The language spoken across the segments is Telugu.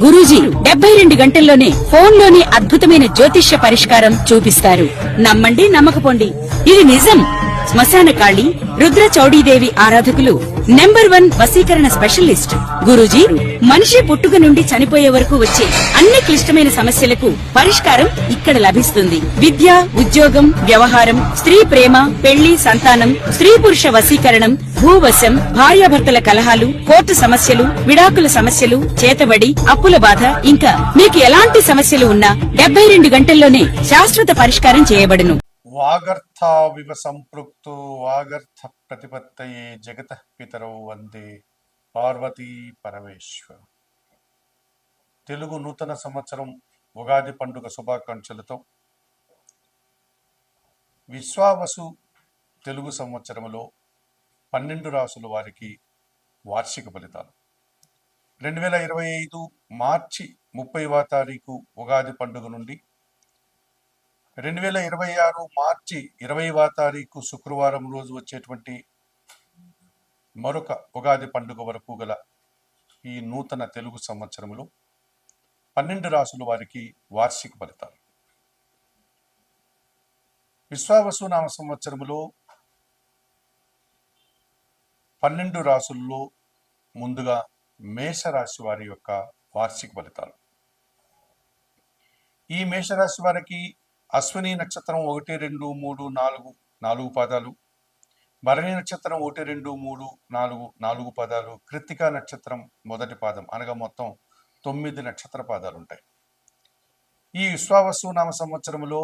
గురూజీ 72 గంటల్లోనే ఫోన్లోనే అద్భుతమైన జ్యోతిష్య పరిష్కారం చూపిస్తారు. నమ్మండి నమ్మకపోండి, ఇది నిజం. శ్మశాన కాళి రుద్ర చౌడీదేవి ఆరాధకులు నంబర్ 1 వశీకరణ స్పెషలిస్ట్ గురూజీ. మనిషి పుట్టుక నుండి చనిపోయే వరకు వచ్చే అన్ని క్లిష్టమైన సమస్యలకు పరిష్కారం ఇక్కడ లభిస్తుంది. విద్య, ఉద్యోగం, వ్యవహారం, స్త్రీ ప్రేమ, పెళ్లి, సంతానం, స్త్రీ పురుష వశీకరణం, భూవశం, భార్యాభర్తల కలహాలు, కోర్టు సమస్యలు, విడాకుల సమస్యలు, చేతబడి, అప్పుల బాధ, ఇంకా మీకు ఎలాంటి సమస్యలు ఉన్నా 72 గంటల్లోనే శాశ్వత పరిష్కారం చేయబడును. వాగర్థావివ సంపృక్తో వాగర్థ ప్రతిపత్తయే జగతః పితరౌ వందే పార్వతీ పరమేశ్వర. తెలుగు నూతన సంవత్సరం ఉగాది పండుగ శుభాకాంక్షలతో విశ్వావసు తెలుగు సంవత్సరంలో 12 రాసుల వారికి వార్షిక ఫలితాలు. 2025 మార్చి 30వ తారీఖు ఉగాది పండుగ నుండి 2026 మార్చి 20వ తారీఖు శుక్రవారం రోజు వచ్చేటువంటి మరొక ఉగాది పండుగ వరకు గల ఈ నూతన తెలుగు సంవత్సరంలో 12 రాసుల వారికి వార్షిక ఫలితాలు. విశ్వావసు నామ సంవత్సరంలో 12 రాసుల్లో ముందుగా మేషరాశి వారి యొక్క వార్షిక ఫలితాలు. ఈ మేషరాశి వారికి అశ్విని నక్షత్రం 1, 2, 3, 4 పాదాలు, భరణి నక్షత్రం 1, 2, 3, 4 పాదాలు, కృత్తికా నక్షత్రం మొదటి పాదం అనగా మొత్తం 9 నక్షత్ర పాదాలు ఉంటాయి. ఈ విశ్వావసు నామ సంవత్సరంలో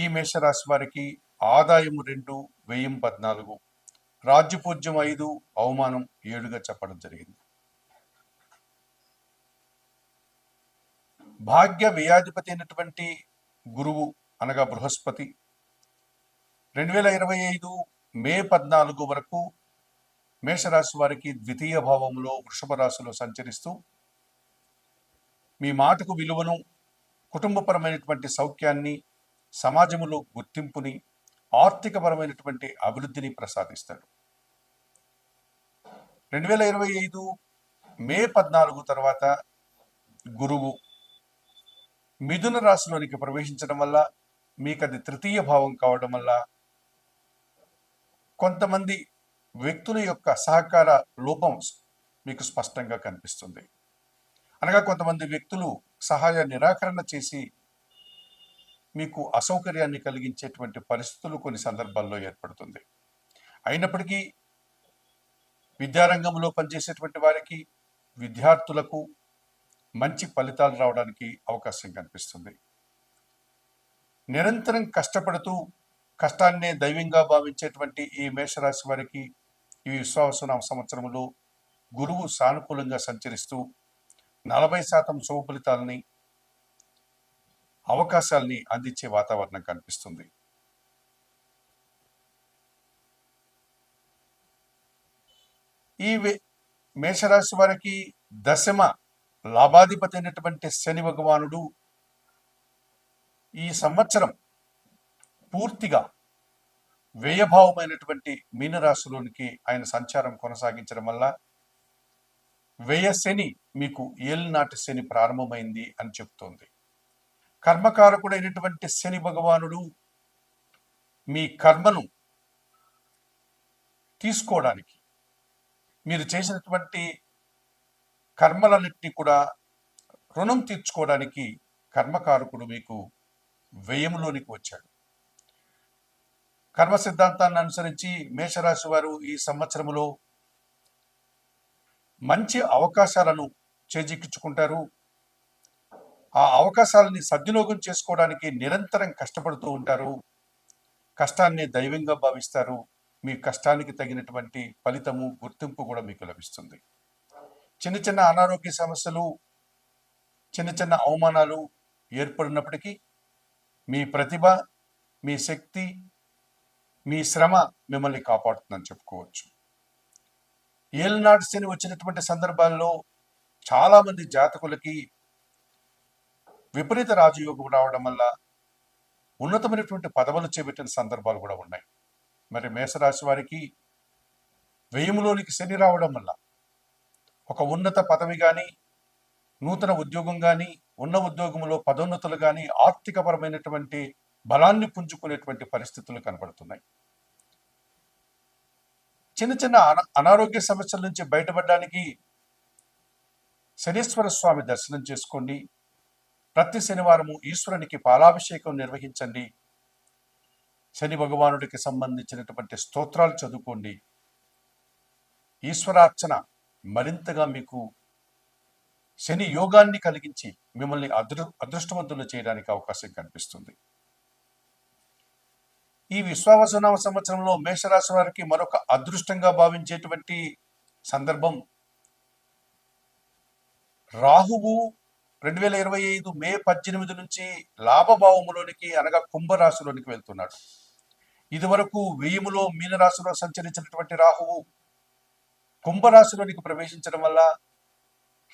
ఈ మేషరాశి వారికి ఆదాయం 2, వ్యయం 14, రాజ్యపూజ్యం 5, అవమానం 7గా చెప్పడం జరిగింది. భాగ్య వ్యయాధిపతి అయినటువంటి గురువు అనగా బృహస్పతి 2025 మే 14 వరకు మేషరాశి వారికి ద్వితీయ భావంలో వృషభ రాశిలో సంచరిస్తూ మీ మాటకు విలువను, కుటుంబపరమైనటువంటి సౌఖ్యాన్ని, సమాజంలో గుర్తింపుని, ఆర్థికపరమైనటువంటి అభివృద్ధిని ప్రసాదిస్తాడు. 2025 మే 14 తర్వాత గురువు మిథున రాశిలోనికి ప్రవేశించడం వల్ల, మీకు అది తృతీయ భావం కావడం వల్ల కొంతమంది వ్యక్తుల యొక్క సహకార లోపం మీకు స్పష్టంగా కనిపిస్తుంది. అనగా కొంతమంది వ్యక్తులు సహాయ నిరాకరణ చేసి మీకు అసౌకర్యాన్ని కలిగించేటువంటి పరిస్థితులు కొన్ని సందర్భాల్లో ఏర్పడుతుంది. అయినప్పటికీ విద్యారంగంలో పనిచేసేటువంటి వారికి, విద్యార్థులకు మంచి ఫలితాలు రావడానికి అవకాశం కనిపిస్తుంది. నిరంతరం కష్టపడుతూ కష్టాన్నే దైవంగా భావించేటువంటి ఈ మేషరాశి వారికి ఈ విశ్వావసు నామ సంవత్సరంలో గురువు సానుకూలంగా సంచరిస్తూ 40% శుభ ఫలితాలని, అవకాశాలని అందించే వాతావరణం కనిపిస్తుంది. ఈ మేషరాశి వారికి దశమ లాభాధిపతి అయినటువంటి శని భగవానుడు ఈ సంవత్సరం పూర్తిగా వ్యయభావమైనటువంటి మీనరాశిలోనికి ఆయన సంచారం కొనసాగించడం వల్ల వ్యయ శని మీకు ఏలినాటి శని ప్రారంభమైంది అని చెప్తోంది. కర్మకారకుడైనటువంటి శని భగవానుడు మీ కర్మను తీసుకోవడానికి, మీరు చేసినటువంటి కర్మలన్నింటినీ కూడా రుణం తీర్చుకోవడానికి కర్మకారకుడు మీకు వ్యయంలోనికి వచ్చాడు. కర్మ సిద్ధాంతాన్ని అనుసరించి మేషరాశి వారు ఈ సంవత్సరంలో మంచి అవకాశాలను చేజిక్కించుకుంటారు. ఆ అవకాశాలని సద్వినియోగం చేసుకోవడానికి నిరంతరం కష్టపడుతూ ఉంటారు. కష్టాన్ని దైవంగా భావిస్తారు. మీ కష్టానికి తగినటువంటి ఫలితము, గుర్తింపు కూడా మీకు లభిస్తుంది. చిన్న చిన్న అనారోగ్య సమస్యలు, చిన్న చిన్న అవమానాలు ఏర్పడినప్పటికీ మీ ప్రతిభ, మీ శక్తి, మీ శ్రమ మిమ్మల్ని కాపాడుతుందని చెప్పుకోవచ్చు. ఏలినాటి శని వచ్చినటువంటి సందర్భాల్లో చాలామంది జాతకులకి విపరీత రాజయోగం రావడం వల్ల ఉన్నతమైనటువంటి పదవులు చేపట్టిన సందర్భాలు కూడా ఉన్నాయి. మరి మేషరాశి వారికి వ్యయంలోనికి శని రావడం వల్ల ఒక ఉన్నత పదవి కానీ, నూతన ఉద్యోగం కానీ, ఉన్న ఉద్యోగంలో పదోన్నతులు కానీ, ఆర్థికపరమైనటువంటి బలాన్ని పుంజుకునేటువంటి పరిస్థితులు కనబడుతున్నాయి. చిన్న చిన్న అనారోగ్య సమస్యల నుంచి బయటపడడానికి శనీశ్వర స్వామి దర్శనం చేసుకోండి. ప్రతి శనివారము ఈశ్వరునికి పాలాభిషేకం నిర్వహించండి. శని భగవానుడికి సంబంధించినటువంటి స్తోత్రాలు చదువుకోండి. ఈశ్వరార్చన మరింతగా మీకు శని యోగాన్ని కలిగించి మిమ్మల్ని అదృష్టవంతులు చేయడానికి అవకాశం కనిపిస్తుంది. ఈ విశ్వావసునామ సంవత్సరంలో మేషరాశి వారికి మరొక అదృష్టంగా భావించేటువంటి సందర్భం, రాహువు 2025 మే 18 నుంచి లాభభావములోనికి అనగా కుంభరాశిలోనికి వెళ్తున్నాడు. ఇదివరకు వ్యయములో మీనరాశిలో సంచరించినటువంటి రాహువు కుంభరాశిలోనికి ప్రవేశించడం వల్ల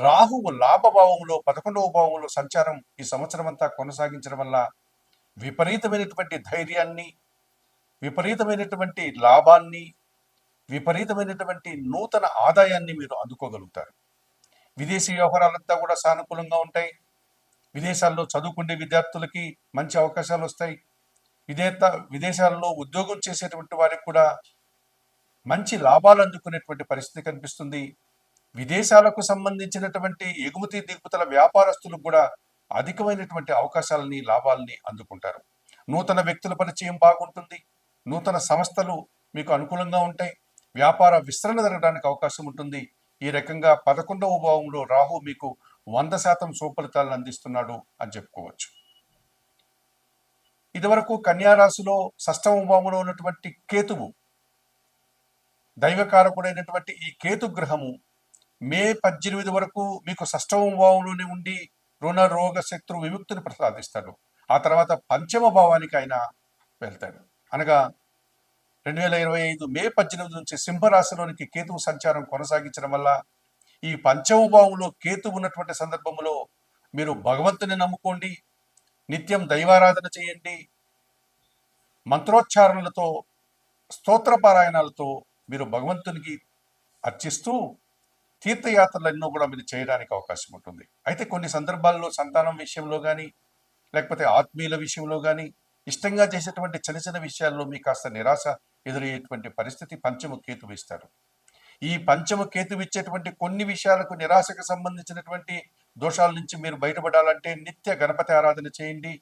రాహువు లాభభావంలో 11వ భావంలో సంచారం ఈ సంవత్సరం అంతా కొనసాగించడం వల్ల విపరీతమైనటువంటి ధైర్యాన్ని, విపరీతమైనటువంటి లాభాన్ని, విపరీతమైనటువంటి నూతన ఆదాయాన్ని మీరు అందుకోగలుగుతారు. విదేశీ వ్యవహారాలంతా కూడా సానుకూలంగా ఉంటాయి. విదేశాల్లో చదువుకునే విద్యార్థులకి మంచి అవకాశాలు వస్తాయి. విదేశాల్లో ఉద్యోగం చేసేటువంటి వారికి కూడా మంచి లాభాలు అందుకునేటువంటి పరిస్థితి కనిపిస్తుంది. విదేశాలకు సంబంధించినటువంటి ఎగుమతి దిగుమతుల వ్యాపారస్తులకు కూడా అధికమైనటువంటి అవకాశాలని, లాభాలని అందుకుంటారు. నూతన వ్యక్తుల పరిచయం బాగుంటుంది. నూతన సంస్థలు మీకు అనుకూలంగా ఉంటాయి. వ్యాపార విస్తరణ జరగడానికి అవకాశం ఉంటుంది. ఈ రకంగా 11వ భావంలో రాహు మీకు 100% సుఫలితాలను అందిస్తున్నాడు అని చెప్పుకోవచ్చు. ఇదివరకు కన్యారాశిలో 6వ భావంలో ఉన్నటువంటి కేతువు, దైవకారకుడైనటువంటి ఈ కేతు గ్రహము మే 18 వరకు మీకు 6వ భావంలోనే ఉండి రుణ రోగ శత్రు విముక్తిని ప్రసాదిస్తాడు. ఆ తర్వాత 5వ భావానికి ఆయన వెళ్తాడు. అనగా 2025 మే 18 నుంచి సింహరాశిలోనికి కేతువు సంచారం కొనసాగించడం వల్ల ఈ 5వ భావంలో కేతువు ఉన్నటువంటి సందర్భంలో మీరు భగవంతుని నమ్ముకోండి, నిత్యం దైవారాధన చేయండి, మంత్రోచ్చారణలతో, స్తోత్రపారాయణాలతో మీరు భగవంతునికి అర్చిస్తూ తీర్థయాత్రలు ఎన్నో కూడా మీరు చేయడానికి అవకాశం ఉంటుంది. అయితే కొన్ని సందర్భాల్లో సంతానం విషయంలో కానీ, లేకపోతే ఆత్మీయుల విషయంలో కానీ, ఇష్టంగా చేసేటువంటి చిన్న చిన్న విషయాల్లో మీకు కాస్త నిరాశ ఎదురయ్యేటువంటి పరిస్థితి పంచమ కేతువు ఇస్తాడు. ఈ పంచమ కేతువు ఇచ్చేటువంటి కొన్ని విషయాలకు, నిరాశకు సంబంధించినటువంటి దోషాల నుంచి మీరు బయటపడాలంటే నిత్య గణపతి ఆరాధన చేయండి,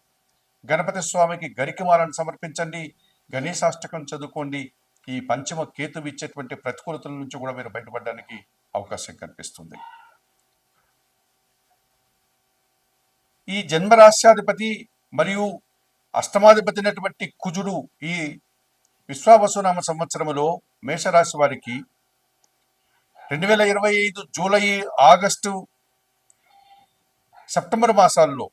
గణపతి స్వామికి గరికమాలను సమర్పించండి, గణేశాష్టకం చదువుకోండి. ఈ పంచమ కేతువు ఇచ్చేటువంటి ప్రతికూలతల నుంచి కూడా మీరు బయటపడడానికి అవకాశం కనిపిస్తుంది. ఈ జన్మరాశ్యాధిపతి మరియు అష్టమాధిపతి అయినటువంటి కుజుడు ఈ విశ్వావసునామ సంవత్సరములో మేషరాశి వారికి 2025 జూలై, ఆగస్టు, సెప్టెంబర్ మాసాల్లో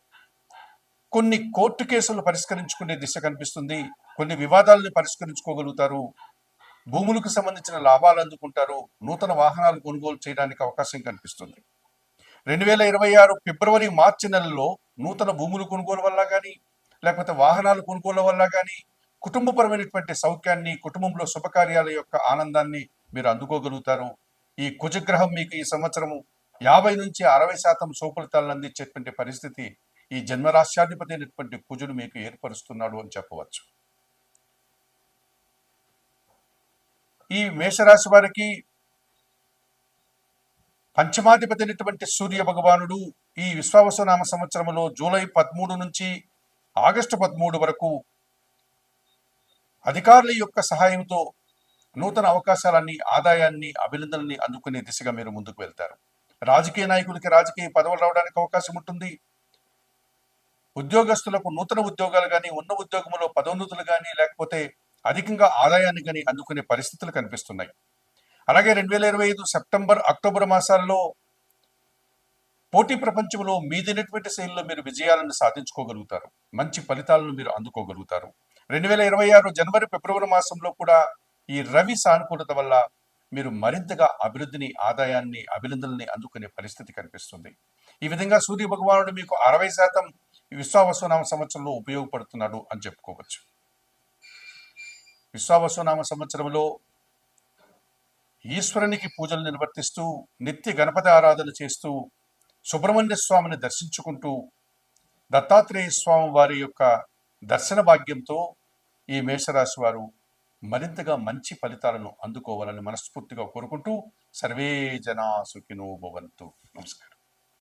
కొన్ని కోర్టు కేసులు పరిష్కరించుకునే దిశ కనిపిస్తుంది. కొన్ని వివాదాలను పరిష్కరించుకోగలుగుతారు. భూములకు సంబంధించిన లాభాలు అందుకుంటారు. నూతన వాహనాలు కొనుగోలు చేయడానికి అవకాశం కనిపిస్తుంది. 2026 ఫిబ్రవరి, మార్చి నెలలో నూతన భూములు కొనుగోలు వల్ల కానీ, లేకపోతే వాహనాలు కొనుగోలు వల్ల కానీ కుటుంబపరమైనటువంటి సౌఖ్యాన్ని, కుటుంబంలో శుభకార్యాల యొక్క ఆనందాన్ని మీరు అందుకోగలుగుతారు. ఈ కుజగ్రహం మీకు ఈ సంవత్సరము 50 నుంచి 60% సుఫలితాలను అందించేటువంటి పరిస్థితి ఈ జన్మరాశ్యాధిపతి అయినటువంటి కుజుడు మీకు ఏర్పరుస్తున్నాడు అని చెప్పవచ్చు. ఈ మేషరాశి వారికి పంచమాధిపతి అయినటువంటి సూర్య భగవానుడు ఈ విశ్వావసునామ సంవత్సరంలో జూలై 13 నుంచి ఆగస్టు 13 వరకు అధికారుల యొక్క సహాయంతో నూతన అవకాశాలన్నీ, ఆదాయాన్ని, అభినందనల్ని అందుకునే దిశగా మీరు ముందుకు వెళ్తారు. రాజకీయ నాయకులకి రాజకీయ పదవులు రావడానికి అవకాశం ఉంటుంది. ఉద్యోగస్తులకు నూతన ఉద్యోగాలు కానీ, ఉన్న ఉద్యోగంలో పదోన్నతులు కానీ, లేకపోతే అధికంగా ఆదాయాన్ని కానీ అందుకునే పరిస్థితులు కనిపిస్తున్నాయి. అలాగే 2025 సెప్టెంబర్, అక్టోబర్ మాసాల్లో పోటీ ప్రపంచంలో మీదైనటువంటి శైలిలో మీరు విజయాలను సాధించుకోగలుగుతారు. మంచి ఫలితాలను మీరు అందుకోగలుగుతారు. 2026 జనవరి, ఫిబ్రవరి మాసంలో కూడా ఈ రవి సానుకూలత వల్ల మీరు మరింతగా అభివృద్ధిని, ఆదాయాన్ని, అభినందనల్ని అందుకునే పరిస్థితి కనిపిస్తుంది. ఈ విధంగా సూర్య భగవానుడు మీకు 60% విశ్వావసునామ సంవత్సరంలో ఉపయోగపడుతున్నాడు అని చెప్పుకోవచ్చు. విశ్వావసునామ సంవత్సరంలో ఈశ్వరునికి పూజలు నిర్వర్తిస్తూ, నిత్య గణపతి ఆరాధన చేస్తూ, సుబ్రహ్మణ్య స్వామిని దర్శించుకుంటూ దత్తాత్రేయ స్వామి వారి యొక్క దర్శన భాగ్యంతో ఈ మేషరాశి వారు మరింతగా మంచి ఫలితాలను అందుకోవాలని మనస్ఫూర్తిగా కోరుకుంటూ సర్వే జనా సుఖినో భవంతు. నమస్కారం.